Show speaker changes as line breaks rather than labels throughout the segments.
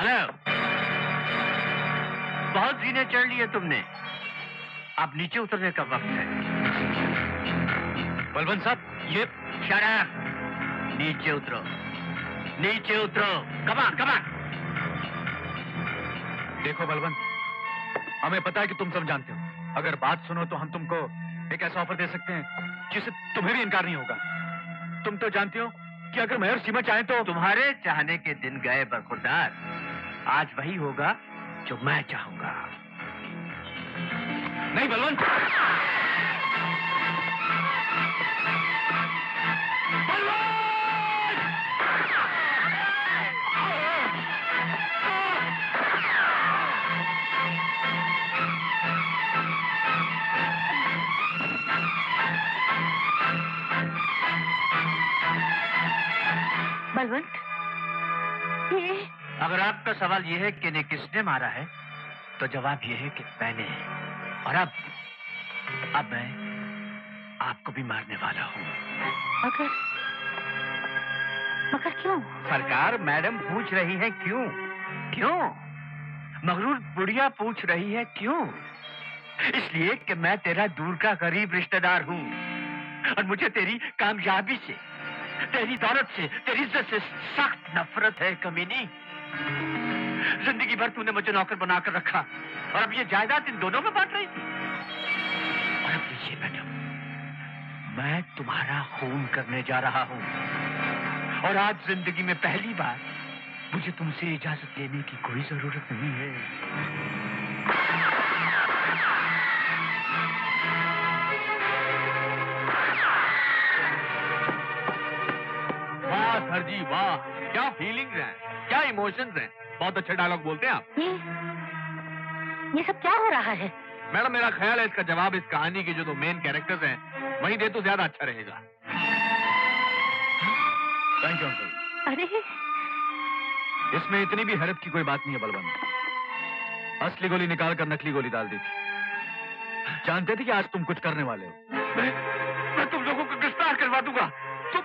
Hello. बहुत जीने चढ़ लिए तुमने, अब नीचे उतरने का वक्त है।
बलवंत साहब, ये
शट अप! नीचे उतरो, नीचे उतरो। कमान कमान।
देखो बलवंत, हमें पता है कि तुम सब जानते हो। अगर बात सुनो तो हम तुमको एक ऐसा ऑफर दे सकते हैं जिसे तुम्हें भी इनकार नहीं होगा। तुम तो जानते हो कि अगर मैं और सीमा चाहें तो।
तुम्हारे चाहने के दिन गए बरखुरदार, आज वही होगा जो मैं चाहूंगा।
नहीं बलवंत।
बलवंत, ये
अगर आपका सवाल यह है कि इन्हें किसने मारा है, तो जवाब यह है कि मैंने। और अब मैं आपको भी मारने वाला हूँ।
मगर मगर क्यों?
सरकार, मैडम पूछ रही है क्यों? क्यों? मगरूर बुढ़िया पूछ रही है क्यों? इसलिए कि मैं तेरा दूर का करीब रिश्तेदार हूँ और मुझे तेरी कामयाबी से, तेरी दौलत से, तेरी इज्जत से सख्त नफरत है कमीनी। जिंदगी भर तूने मुझे नौकर बनाकर रखा और अब ये जायदाद इन दोनों में बांट रही थी। और अब लीजिए मैडम, मैं तुम्हारा खून करने जा रहा हूँ और आज जिंदगी में पहली बार मुझे तुमसे इजाजत लेने की कोई जरूरत नहीं है।
वाह सर जी वाह, क्या फीलिंग्स हैं, क्या इमोशंस हैं। बहुत अच्छे डायलॉग बोलते हैं आप।
ये सब क्या हो रहा है?
मैडम, मेरा ख्याल है इसका जवाब इस कहानी के जो दो मेन कैरेक्टर्स हैं वहीं दे तो ज्यादा अच्छा रहेगा। Thank you uncle.
अरे
इसमें इतनी भी हैरत की कोई बात नहीं है बलवंत। असली गोली निकाल कर नकली गोली डाल दी थी। जानते थे कि आज तुम कुछ करने वाले हो।
मैं तुम लोगों को गिरफ्तार करवा दूंगा। तुम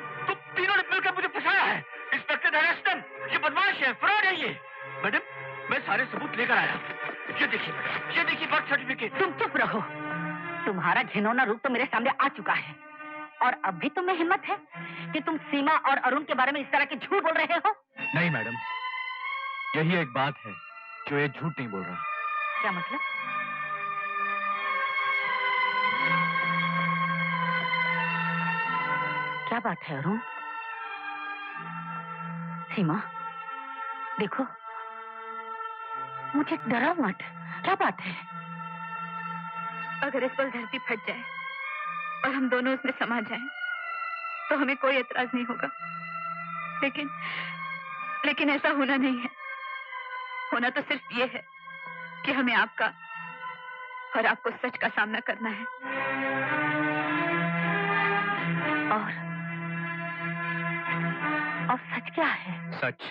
तीनों ने मिलकर मुझे फंसाया है। इंस्पेक्टर धनेश्वर, ये बदमाश है, फ्रॉड है ये। मैडम, मैं सारे सबूत लेकर आया। ये देखिए मैडम, ये देखिए बर्थ सर्टिफिकेट।
तुम चुप रहो। तुम्हारा घिनौना रूप तो मेरे सामने आ चुका है और अब भी तुम्हें हिम्मत है कि तुम सीमा और अरुण के बारे में इस तरह के झूठ बोल रहे हो?
नहीं मैडम, यही एक बात है जो ये झूठ नहीं बोल रहा।
क्या मतलब? क्या बात है अरुण? सीमा, देखो, मुझे डराओ मत। क्या बात है?
अगर इस पल धरती फट जाए और हम दोनों उसमें समा जाएं, तो हमें कोई एतराज नहीं होगा। लेकिन ऐसा होना नहीं है। होना तो सिर्फ ये है कि हमें आपका और आपको सच का सामना करना है।
और सच क्या है?
सच,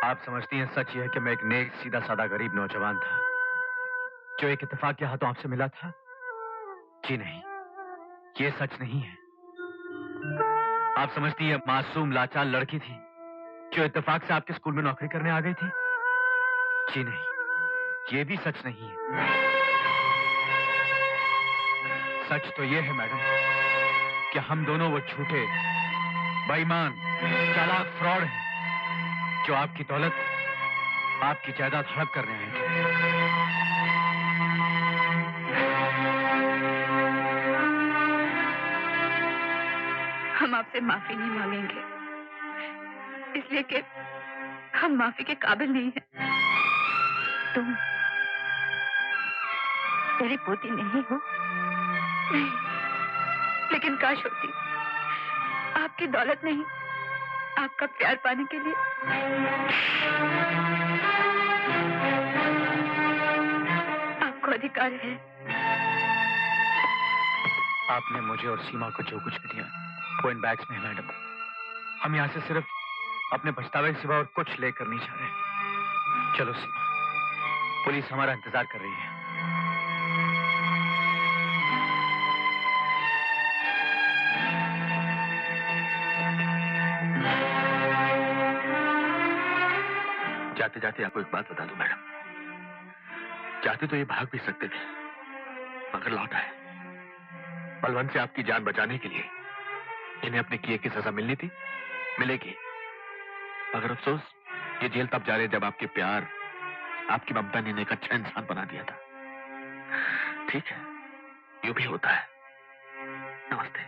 आप समझती हैं सच यह है कि मैं एक नेक सीधा साधा गरीब नौजवान था जो एक इत्तेफाक के हाथों आपसे मिला था। जी नहीं, ये सच नहीं है। आप समझती हैं मासूम लाचार लड़की थी जो इत्तेफाक से आपके स्कूल में नौकरी करने आ गई थी। जी नहीं, ये भी सच नहीं है। सच तो ये है मैडम कि हम दोनों वो झूठे, बेईमान, चालाक फ्रॉड हैं जो आपकी दौलत, आपकी जायदाद हड़प करने आए थे।
हम आपसे माफी नहीं मांगेंगे, इसलिए कि हम माफी के काबिल नहीं हैं।
तुम तेरी पोती नहीं हो?
नहीं, लेकिन काश होती। आपकी दौलत नहीं, आपका प्यार पाने के लिए। आपको अधिकार है।
आपने मुझे और सीमा को जो कुछ भी दिया वो इन बैग्स में है मैडम। हम यहाँ से सिर्फ अपने पछतावे के सिवा और कुछ लेकर नहीं जा रहे। चलो सीमा, पुलिस हमारा इंतजार कर रही है। जाते जाते आपको एक बात बता दूं मैडम, चाहते तो ये भाग भी सकते थे, मगर लौट आए। बलवंत से आपकी जान बचाने के लिए इन्हें अपने किए की सजा मिलनी थी, मिलेगी। मगर अफसोस, ये जेल तब जा रहे जब आपके प्यार, आपकी ममता ने इन्हें एक अच्छा इंसान बना दिया था। ठीक है, यूं भी होता है। नमस्ते।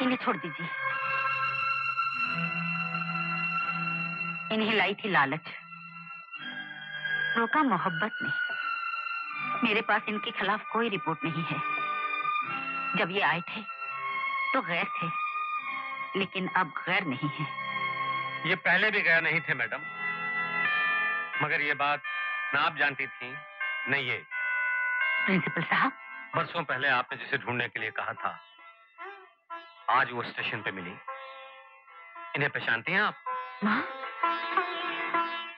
इन्हें छोड़ दीजिए। इन्हें लाई थी लालच, रोका मोहब्बत ने। मेरे पास इनके खिलाफ कोई रिपोर्ट नहीं है। जब ये आए थे तो गैर थे, लेकिन अब गैर नहीं है।
ये पहले भी गैर नहीं थे मैडम, मगर ये बात न आप जानती थी न ये।
प्रिंसिपल साहब,
बरसों पहले आपने जिसे ढूंढने के लिए कहा था, आज वो स्टेशन पे मिली। इन्हें पहचानती हैं आप?
माँ,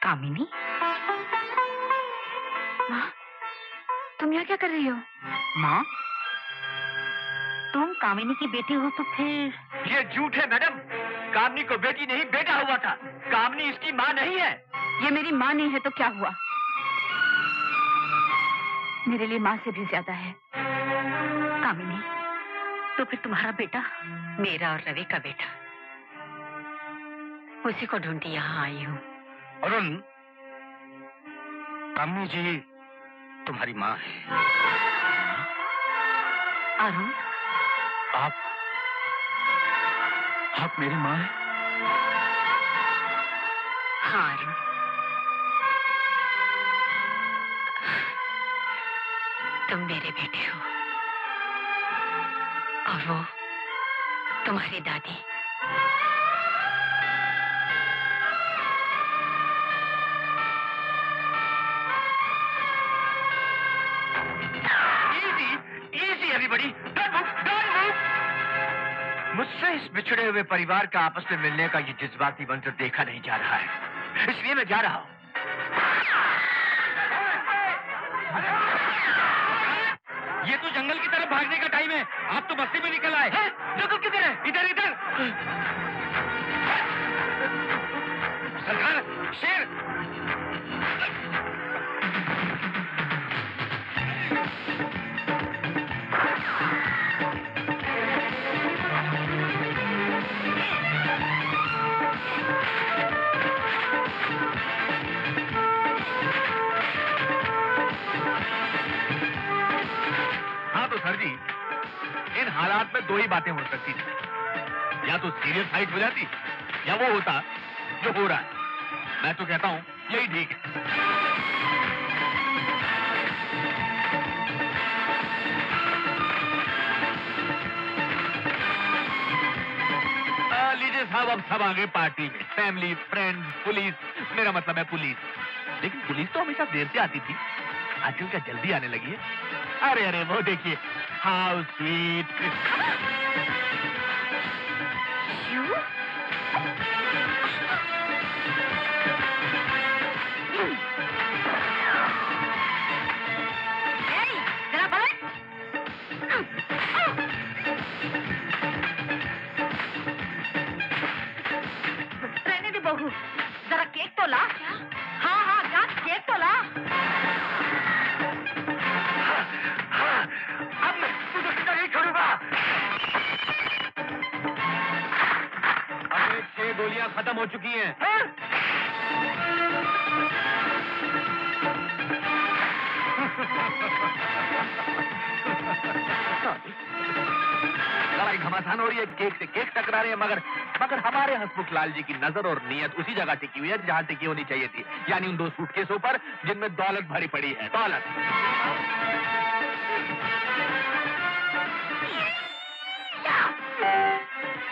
कामिनी।
माँ, तुम यहाँ क्या कर रही हो?
माँ, तुम कामिनी की बेटी हो तो फिर?
ये झूठ है मैडम। कामनी को बेटी नहीं, बेटा हुआ था। कामनी इसकी माँ नहीं है।
ये मेरी माँ नहीं है तो क्या हुआ? मेरे लिए माँ से भी ज्यादा है।
कामिनी, तो फिर तुम्हारा बेटा? मेरा और रवि का बेटा। उसी को ढूंढती यहाँ आई हूँ।
अरुण, कामनी जी तुम्हारी माँ है।
अरुण,
आप मेरी माँ हैं?
हाँ अरुण, तुम मेरे बेटे हो और वो तुम्हारी दादी।
Easy everybody, don't move. मुझसे इस बिछड़े हुए परिवार का आपस में मिलने का ये जज्बाती मंजर देखा नहीं जा रहा है, इसलिए मैं जा रहा हूँ।
ये तो जंगल की तरफ भागने का टाइम है, आप तो बस्ती में निकल आए।
जंगल किधर है?
इधर सरकार, शेर।
हाँ तो सर जी, इन हालात में दो ही बातें हो सकती थी, या तो सीरियस फाइट हो जाती या वो होता जो हो रहा है। मैं तो कहता हूँ यही ठीक है। लीजिए साहब, अब सब आगे पार्टी में, फैमिली, फ्रेंड्स, पुलिस, मेरा मतलब है पुलिस। लेकिन पुलिस तो हमेशा देर से आती थी, आजकल क्या जल्दी आने लगी है? अरे अरे वो देखिए, हाउ स्वीट।
जरा पलट। रहने दे बहू, जरा केक तो ला। हाँ जा, केक तो ला।
अब मैं तुझे किधर नहीं छोड़ूंगा।
अब 6 गोलियां खत्म हो चुकी हैं। लड़ाई घमासान हो रही है, केक से केक टकरा रहे हैं, मगर हमारे हसमुख लाल जी की नजर और नीयत उसी जगह टिकी हुई है जहां टिकी होनी चाहिए थी, यानी उन 2 सूटकेसों पर जिनमें दौलत भरी पड़ी है। दौलत।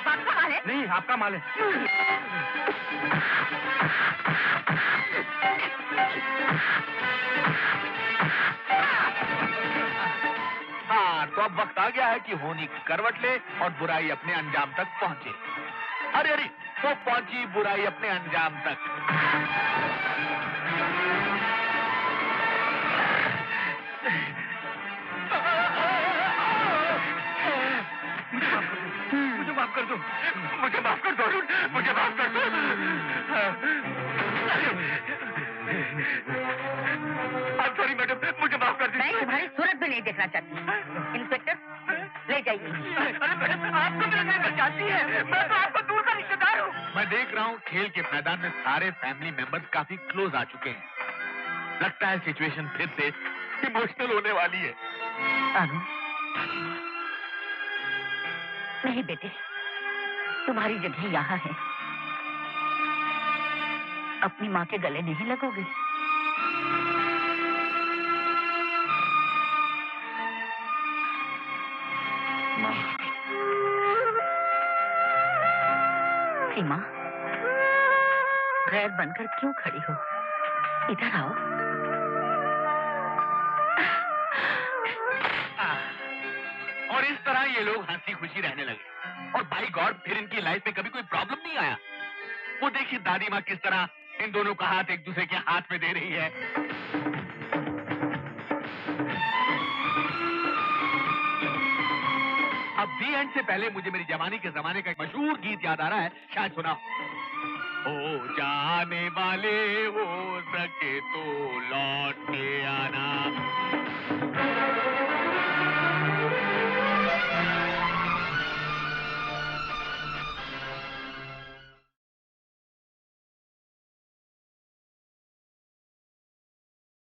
बात का हाल है?
नहीं, आपका माल है। हाँ, तो अब वक्त आ गया है कि होनी करवट ले और बुराई अपने अंजाम तक पहुंचे। अरे अरे, वो पहुंची बुराई अपने अंजाम तक।
दो, मुझे माफ कर दो अरुण, मुझे माफ कर दो। आप सॉरी मैडम, मुझे माफ कर दीजिए।
मैं तुम्हारी सूरत भी नहीं देखना चाहती। इंस्पेक्टर, ले जाइए।
अरे मैडम, आप तो मेरे नहीं जानती है, मैं तो आपका दूर का रिश्तेदार हूँ।
मैं देख रहा हूँ खेल के मैदान में सारे फैमिली मेंबर्स काफी क्लोज आ चुके हैं। लगता है सिचुएशन फिर से इमोशनल होने वाली है।
अनु, नहीं बेटे, तुम्हारी जगह यहाँ है। अपनी माँ के गले नहीं लगोगे।
माँ,
सीमा, गैर बनकर क्यों खड़ी हो? इधर आओ।
और इस तरह ये लोग हंसी खुशी रहने लगे और बाई गॉड फिर इनकी लाइफ में कभी कोई प्रॉब्लम नहीं आया। वो देखिए दादी माँ किस तरह इन दोनों का हाथ एक दूसरे के हाथ में दे रही है। अब दी एंड से पहले मुझे मेरी जवानी के जमाने का एक मशहूर गीत याद आ रहा है, शायद सुना हो। जाने वाले हो सके तो लौट के आना।